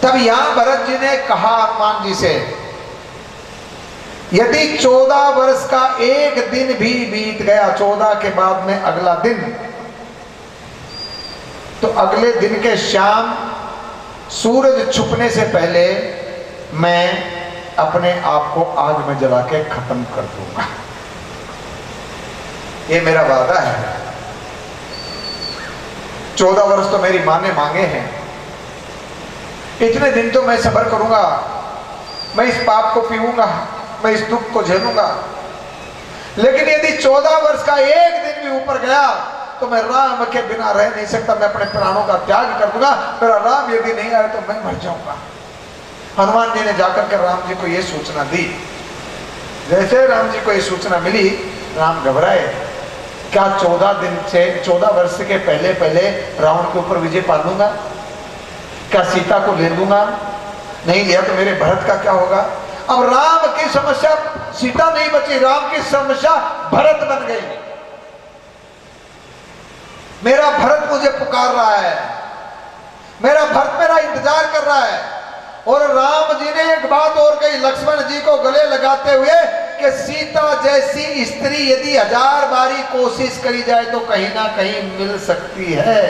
तब यहां भरत जी ने कहा हनुमान जी से, यदि 14 वर्ष का एक दिन भी बीत गया, 14 के बाद में अगला दिन, तो अगले दिन के शाम सूरज छुपने से पहले मैं अपने आप को आग में जला के खत्म कर दूंगा। ये मेरा वादा है। 14 वर्ष तो मेरी मां ने मांगे हैं, इतने दिन तो मैं सब्र करूंगा, मैं इस पाप को पीऊंगा, मैं इस दुख को झेलूंगा। लेकिन यदि 14 वर्ष का एक दिन भी ऊपर गया तो मैं राम के बिना रह नहीं सकता, मैं अपने प्राणों का त्याग कर दूंगा। मेरा राम यदि नहीं आए तो मैं मर जाऊंगा। हनुमान जी ने जाकर के राम जी को यह सूचना दी। जैसे राम जी को यह सूचना मिली, राम घबराए। क्या 14 वर्ष के पहले पहले रावण के ऊपर विजय पा लूंगा? क्या सीता को ले लूंगा? नहीं लिया तो मेरे भरत का क्या होगा? अब राम की समस्या सीता नहीं बची, राम की समस्या भरत बन गई। मेरा भरत मुझे पुकार रहा है, मेरा भरत मेरा इंतजार कर रहा है। और राम जी ने एक बात और कही लक्ष्मण जी को गले लगाते हुए कि सीता जैसी स्त्री यदि 1000 बारी कोशिश करी जाए तो कहीं ना कहीं मिल सकती है।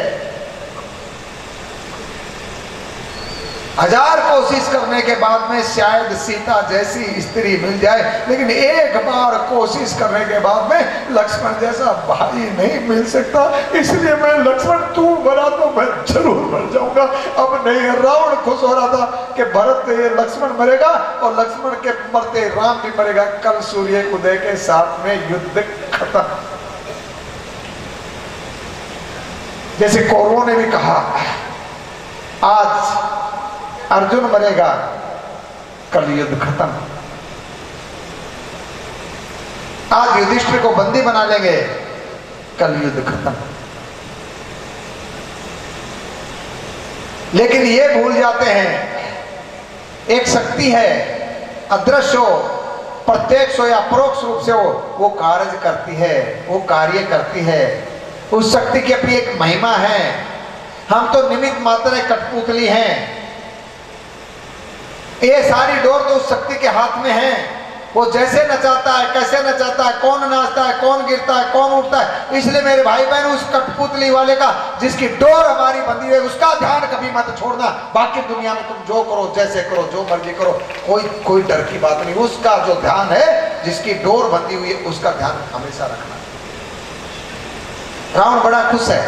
1000 कोशिश करने के बाद में शायद सीता जैसी स्त्री मिल जाए, लेकिन एक बार कोशिश करने के बाद में लक्ष्मण जैसा भाई नहीं मिल सकता। इसलिए मैं लक्ष्मण तू मरा तो मैं जरूर मर जाऊंगा। अब नहीं। रावण खुश हो रहा था कि भरत ये लक्ष्मण मरेगा और लक्ष्मण के मरते राम भी मरेगा। कल सूर्य उदय के साथ में युद्ध खत्म। जैसे कौरवों ने भी कहा आज अर्जुन मरेगा, कल युद्ध खत्म। आज युधिष्ठिर को बंदी बना लेंगे, कल युद्ध खत्म। लेकिन ये भूल जाते हैं एक शक्ति है, अदृश्य हो, प्रत्यक्ष हो या परोक्ष रूप से हो, वो कार्य करती है, वो कार्य करती है। उस शक्ति की अपनी एक महिमा है। हम तो निमित्त मात्र कठपुतली हैं। ये सारी डोर तो उस शक्ति के हाथ में है। वो जैसे नचाता है, कैसे नचाता है, कौन नाचता है, कौन गिरता है, कौन उठता है। इसलिए मेरे भाई बहन उस कठपुतली वाले का जिसकी डोर हमारी बंधी हुई है उसका ध्यान कभी मत छोड़ना। बाकी दुनिया में तुम जो करो, जैसे करो, जो मर्जी करो, कोई डर की बात नहीं। उसका जो ध्यान है, जिसकी डोर बंधी हुई है, उसका ध्यान हमेशा रखना। रावण बड़ा खुश है।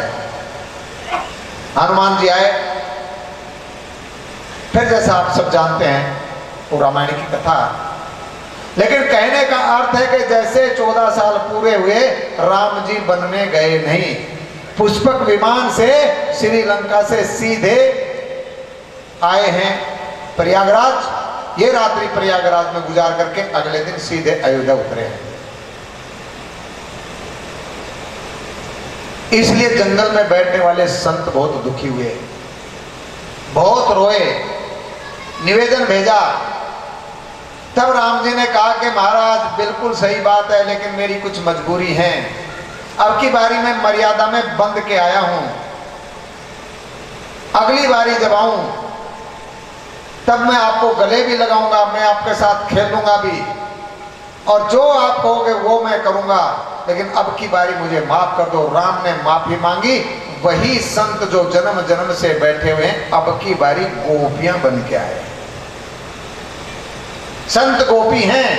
हनुमान जी आए। फिर जैसा आप सब जानते हैं वो रामायण की कथा, लेकिन कहने का अर्थ है कि जैसे 14 साल पूरे हुए राम जी वन में गए नहीं। पुष्पक विमान से श्रीलंका से सीधे आए हैं प्रयागराज। ये रात्रि प्रयागराज में गुजार करके अगले दिन सीधे अयोध्या उतरे हैं। इसलिए जंगल में बैठने वाले संत बहुत दुखी हुए, बहुत रोए, निवेदन भेजा। तब राम जी ने कहा कि महाराज बिल्कुल सही बात है, लेकिन मेरी कुछ मजबूरी है। अब की बारी में मर्यादा में बंद के आया हूं, अगली बारी जब आऊं तब मैं आपको गले भी लगाऊंगा, मैं आपके साथ खेलूंगा भी, और जो आप कहोगे वो मैं करूंगा, लेकिन अब की बारी मुझे माफ कर दो। राम ने माफी मांगी। वही संत जो जन्म जन्म से बैठे हुए हैं, अब की बारी गोपियां बन के आए। संत गोपी हैं,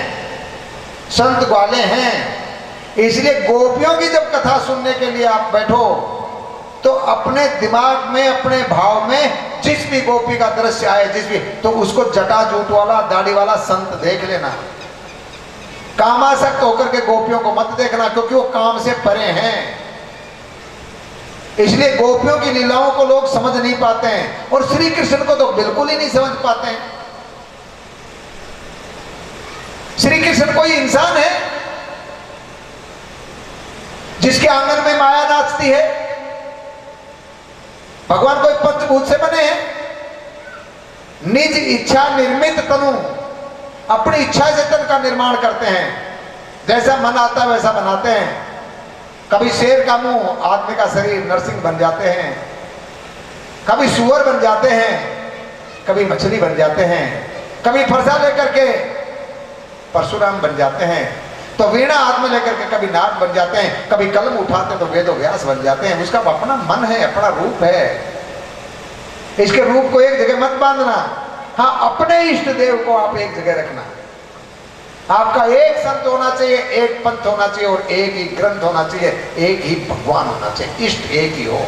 संत ग्वाले हैं। इसलिए गोपियों की जब कथा सुनने के लिए आप बैठो तो अपने दिमाग में, अपने भाव में जिस भी गोपी का दृश्य आए, जिस भी, तो उसको जटा जूट वाला, दाढ़ी वाला संत देख लेना। कामासक्त होकर के गोपियों को मत देखना, क्योंकि वो काम से परे हैं। इसलिए गोपियों की लीलाओं को लोग समझ नहीं पाते हैं, और श्री कृष्ण को तो बिल्कुल ही नहीं समझ पाते हैं। श्री कृष्ण कोई इंसान है जिसके आंगन में माया नाचती है? भगवान कोई पंचभूत से बने हैं? निज इच्छा निर्मित तनु, अपनी इच्छा से तन का निर्माण करते हैं। जैसा मन आता है वैसा बनाते हैं। कभी शेर का मुंह, आदमी का शरीर, नरसिंह बन जाते हैं। कभी सुअर बन जाते हैं, कभी मछली बन जाते हैं, कभी फरसा लेकर के परशुराम बन जाते हैं, तो वीणा हाथ में लेकर के कभी नाग बन जाते हैं, कभी कलम उठाते तो वेद व्यास बन जाते हैं। उसका अपना मन है, अपना रूप है। इसके रूप को एक जगह मत बांधना। हाँ, अपने इष्ट देव को आप एक जगह रखना। आपका एक संत होना चाहिए, एक पंथ होना चाहिए और एक ही ग्रंथ होना चाहिए, एक ही भगवान होना चाहिए, इष्ट एक ही हो।